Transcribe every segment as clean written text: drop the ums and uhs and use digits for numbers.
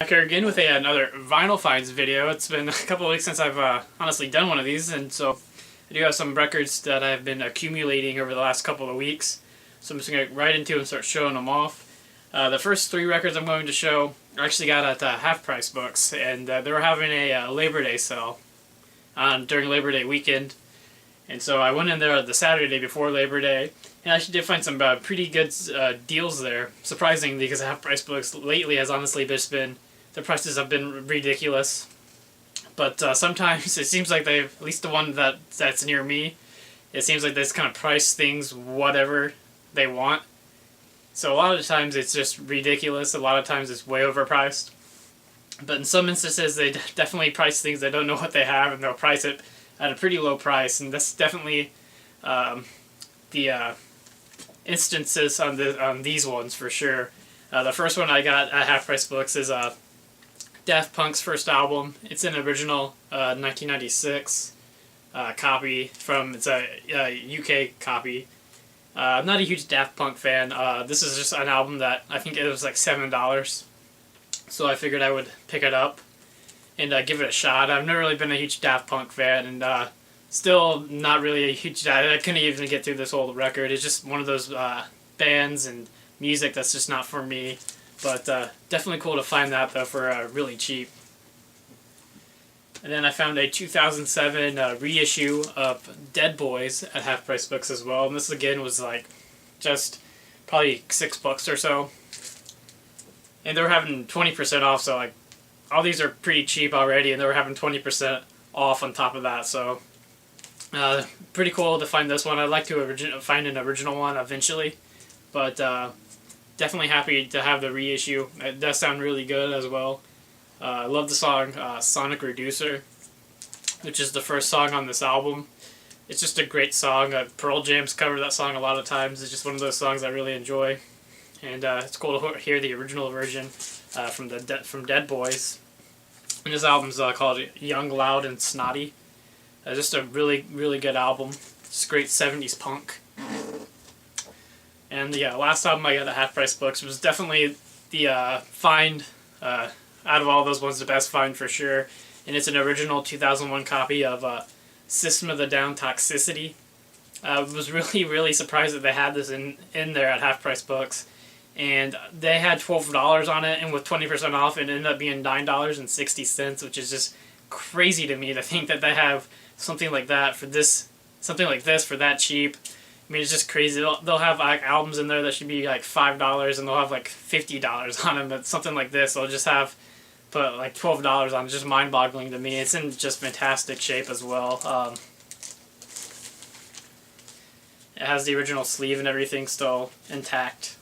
Back here again with another Vinyl Finds video. It's been a couple of weeks since I've honestly done one of these, and so I do have some records that I've been accumulating over the last couple of weeks. So I'm just going to get right into and start showing them off. The first three records I'm going to show I actually got at Half Price Books, and they were having a Labor Day sale during Labor Day weekend. And so I went in there the Saturday before Labor Day, and I actually did find some pretty good deals there. Surprisingly, because Half Price Books lately has honestly just been, the prices have been ridiculous. But sometimes it seems like they've, at least the one that's near me, it seems like they just kind of price things whatever they want. So a lot of times it's just ridiculous, a lot of times it's way overpriced. But in some instances they definitely price things they don't know what they have, and they'll price it at a pretty low price, and that's definitely the instances on these ones for sure. The first one I got at Half Price Books is Daft Punk's first album. It's an original 1996 copy from, it's a UK copy. I'm not a huge Daft Punk fan. This is just an album that I think it was like $7, so I figured I would pick it up and give it a shot. I've never really been a huge Daft Punk fan, and still not really a huge... I couldn't even get through this whole record. It's just one of those bands and music that's just not for me. But definitely cool to find that, though, for really cheap. And then I found a 2007 reissue of Dead Boys at Half Price Books as well. And this, again, was like just probably $6 or so. And they were having 20% off, so like all these are pretty cheap already, and they were having 20% off on top of that. So pretty cool to find this one. I'd like to find an original one eventually, but definitely happy to have the reissue. It does sound really good as well. I love the song Sonic Reducer, which is the first song on this album. It's just a great song. Pearl Jam's covered that song a lot of times. It's just one of those songs I really enjoy. And it's cool to hear the original version from Dead Boys. And this album's called Young, Loud, and Snotty. Just a really, really good album. It's great 70s punk. And the last album I got at Half Price Books was definitely the find, out of all those ones, the best find for sure. And it's an original 2001 copy of System of a Down Toxicity. I was really, really surprised that they had this in there at Half Price Books. And they had $12 on it, and with 20% off, it ended up being $9.60, which is just crazy to me to think that they have something like that for this, something like this for that cheap. I mean, it's just crazy. They'll have like albums in there that should be like $5, and they'll have like $50 on them. But something like this, they'll just have put like $12 on. It's just mind-boggling to me. It's in just fantastic shape as well. It has the original sleeve and everything still intact.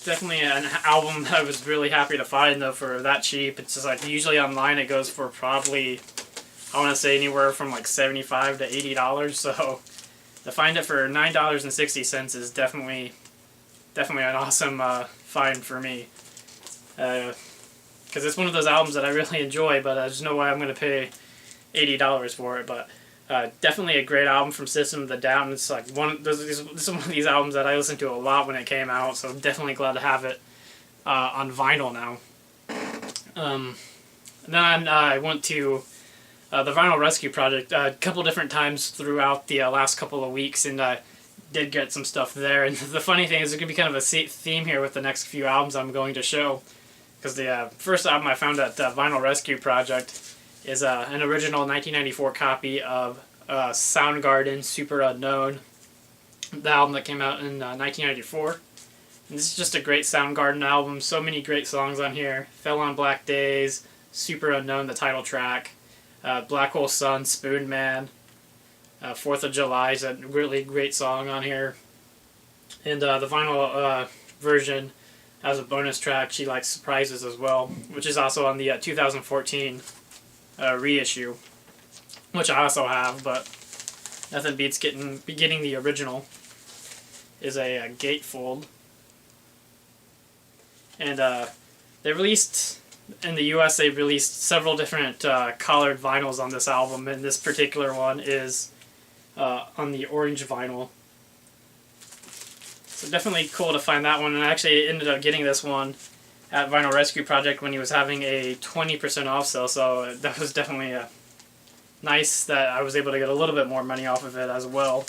Definitely an album that I was really happy to find, though, for that cheap. It's just like usually online it goes for probably, I want to say, anywhere from like $75 to $80. So to find it for $9.60 is definitely an awesome find for me. Because it's one of those albums that I really enjoy, but there's no way I'm going to pay $80 for it. But definitely a great album from System of a Down. It's like this is one of these albums that I listened to a lot when it came out, so I'm definitely glad to have it on vinyl now. Then I went to the Vinyl Rescue Project a couple different times throughout the last couple of weeks, and did get some stuff there. And the funny thing is, there's going to be kind of a theme here with the next few albums I'm going to show, because the first album I found at Vinyl Rescue Project is an original 1994 copy of Soundgarden, Super Unknown, the album that came out in 1994. And this is just a great Soundgarden album. So many great songs on here. Fell on Black Days, Super Unknown, the title track, Black Hole Sun, Spoon Man, 4th of July is a really great song on here. And the vinyl version has a bonus track, She Likes Surprises, as well, which is also on the 2014 reissue, which I also have, but nothing beats getting the original. Is a gatefold, and they released in the US. They released several different colored vinyls on this album, and this particular one is on the orange vinyl. So definitely cool to find that one, and I actually ended up getting this one at Vinyl Rescue Project when he was having a 20% off sale, so that was definitely nice that I was able to get a little bit more money off of it as well.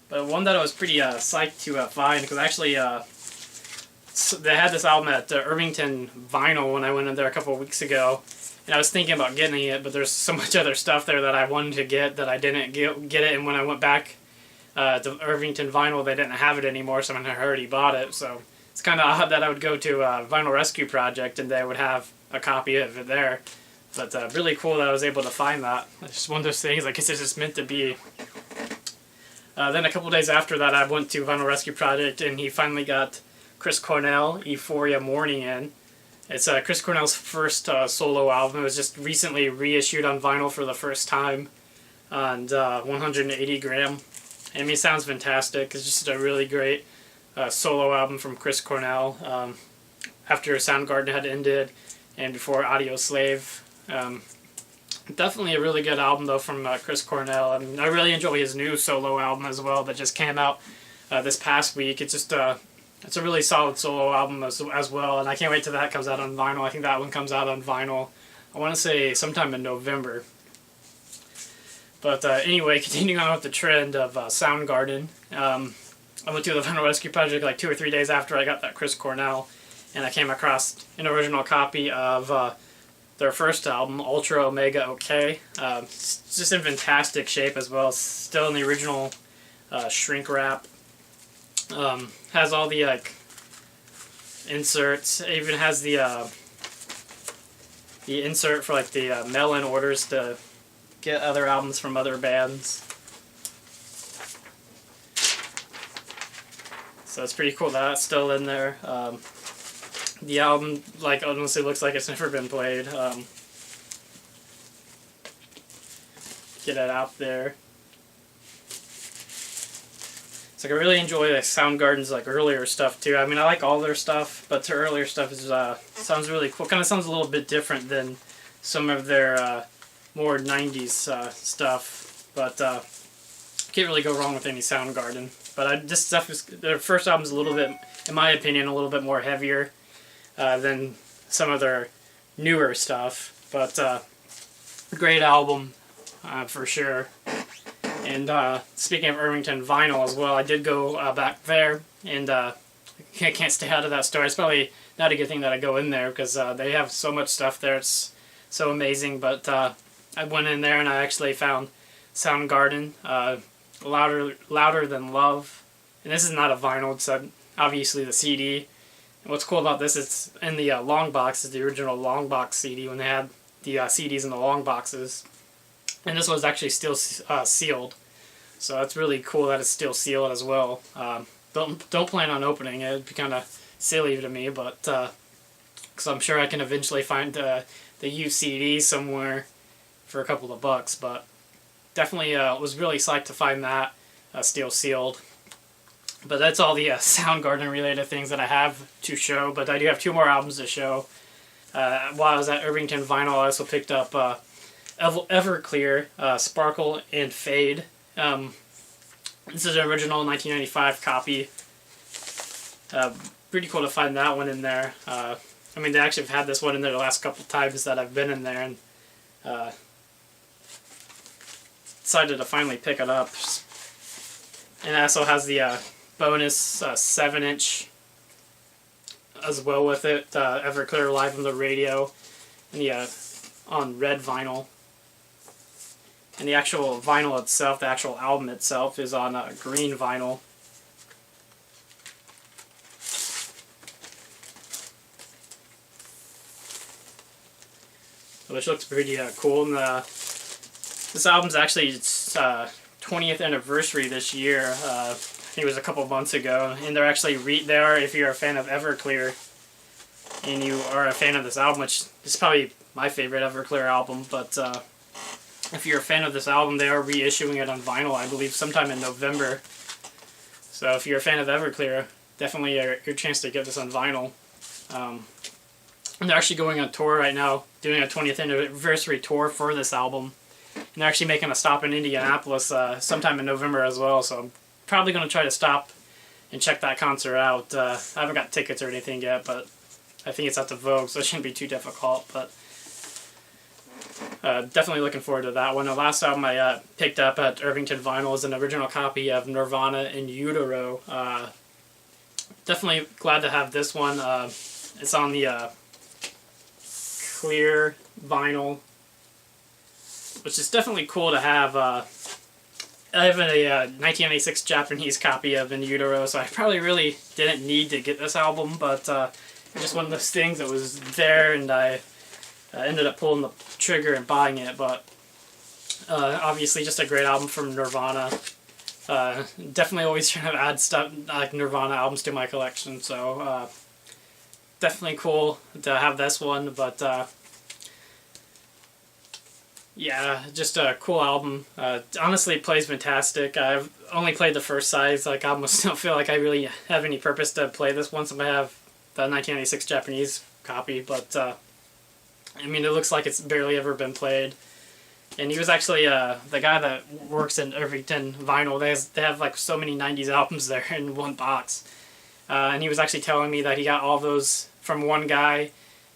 But one that I was pretty psyched to find, because actually they had this album at Irvington Vinyl when I went in there a couple of weeks ago, and I was thinking about getting it, but there's so much other stuff there that I wanted to get that I didn't get it, and when I went back to Irvington Vinyl, they didn't have it anymore, so I had already bought it, so it's kind of odd that I would go to Vinyl Rescue Project and they would have a copy of it there. But really cool that I was able to find that. It's just one of those things, I guess it's just meant to be. Then a couple days after that, I went to Vinyl Rescue Project and he finally got Chris Cornell, Euphoria Morning in. It's Chris Cornell's first solo album. It was just recently reissued on vinyl for the first time on 180 gram. I mean, it sounds fantastic. It's just a really great solo album from Chris Cornell after Soundgarden had ended and before Audio Slave. Definitely a really good album though from Chris Cornell. I mean, I really enjoy his new solo album as well that just came out this past week. It's just it's a really solid solo album as well, and I can't wait till that comes out on vinyl. I think that one comes out on vinyl, I want to say sometime in November. But anyway, continuing on with the trend of Soundgarden, I went to the Vinyl Rescue Project like 2 or 3 days after I got that Chris Cornell, and I came across an original copy of their first album, Ultra Omega OK. It's just in fantastic shape as well. It's still in the original shrink wrap. Has all the inserts. It even has the insert for like the mail-in orders to get other albums from other bands. So it's pretty cool that that's still in there. The album, like, honestly looks like it's never been played. Get it out there. It's like I really enjoy like Soundgarden's like earlier stuff too. I mean, I like all their stuff, but their earlier stuff is sounds really cool. Kind of sounds a little bit different than some of their more '90s stuff. But can't really go wrong with any Soundgarden. But this stuff is, their first album's a little bit, in my opinion, a little bit more heavier than some of their newer stuff. But great album for sure. And speaking of Irvington Vinyl as well, I did go back there, and I can't stay out of that store. It's probably not a good thing that I go in there because they have so much stuff there. It's so amazing. But I went in there and I actually found Soundgarden, Louder Than Love. And this is not a vinyl, it's obviously the CD. And what's cool about this, it's in the long box, it's the original long box CD when they had the CDs in the long boxes. And this one's actually still sealed. So that's really cool that it's still sealed as well. Don't plan on opening it. It'd be kind of silly to me, but because I'm sure I can eventually find the used CD somewhere for a couple of bucks. But definitely was really psyched to find that still sealed. But that's all the Soundgarden related things that I have to show. But I do have 2 more albums to show. While I was at Irvington Vinyl, I also picked up Everclear, Sparkle and Fade. This is an original 1995 copy. Pretty cool to find that one in there. I mean, they actually have had this one in there the last couple times that I've been in there, and decided to finally pick it up. And it also has the bonus 7-inch as well with it, Everclear Live on the Radio, and the on red vinyl. And the actual vinyl itself, the actual album itself, is on green vinyl. Which looks pretty cool. And this album's actually its 20th anniversary this year. I think it was a couple months ago. And they're actually, if you're a fan of Everclear, and you are a fan of this album, which is probably my favorite Everclear album, but if you're a fan of this album, they are reissuing it on vinyl, I believe, sometime in November. So if you're a fan of Everclear, definitely your chance to get this on vinyl. And they're actually going on tour right now, doing a 20th anniversary tour for this album. and they're actually making a stop in Indianapolis sometime in November as well. So I'm probably going to try to stop and check that concert out. I haven't got tickets or anything yet, but I think it's at the Vogue, so it shouldn't be too difficult. But definitely looking forward to that one. The last album I picked up at Irvington Vinyl is an original copy of Nirvana in Utero. Definitely glad to have this one. It's on the clear vinyl, which is definitely cool to have. I have a 1996 Japanese copy of In Utero, so I probably really didn't need to get this album, but it's just one of those things that was there, and I ended up pulling the trigger and buying it. But obviously just a great album from Nirvana. Definitely always trying to add stuff like Nirvana albums to my collection, so definitely cool to have this one. But yeah, just a cool album. Honestly, it plays fantastic. I've only played the first side, so like, I almost don't feel like I really have any purpose to play this one, so I have the 1996 Japanese copy. But I mean, it looks like it's barely ever been played. And he was actually the guy that works in Irvington Vinyl. They have like so many 90s albums there in one box. And he was actually telling me that he got all those from one guy. And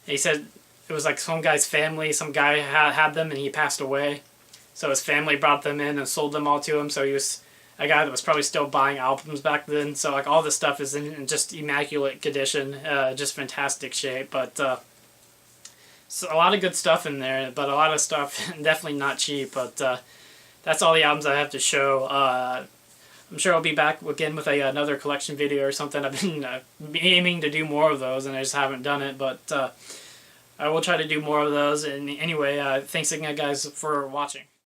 he said it was like some guy's family. Some guy had them and he passed away. So his family brought them in and sold them all to him. So he was a guy that was probably still buying albums back then. So like all this stuff is in just immaculate condition, just fantastic shape. But so a lot of good stuff in there, but a lot of stuff definitely not cheap. But that's all the albums I have to show. I'm sure I'll be back again with another collection video or something. I've been aiming to do more of those, and I just haven't done it. But I will try to do more of those. And anyway, thanks again, guys, for watching.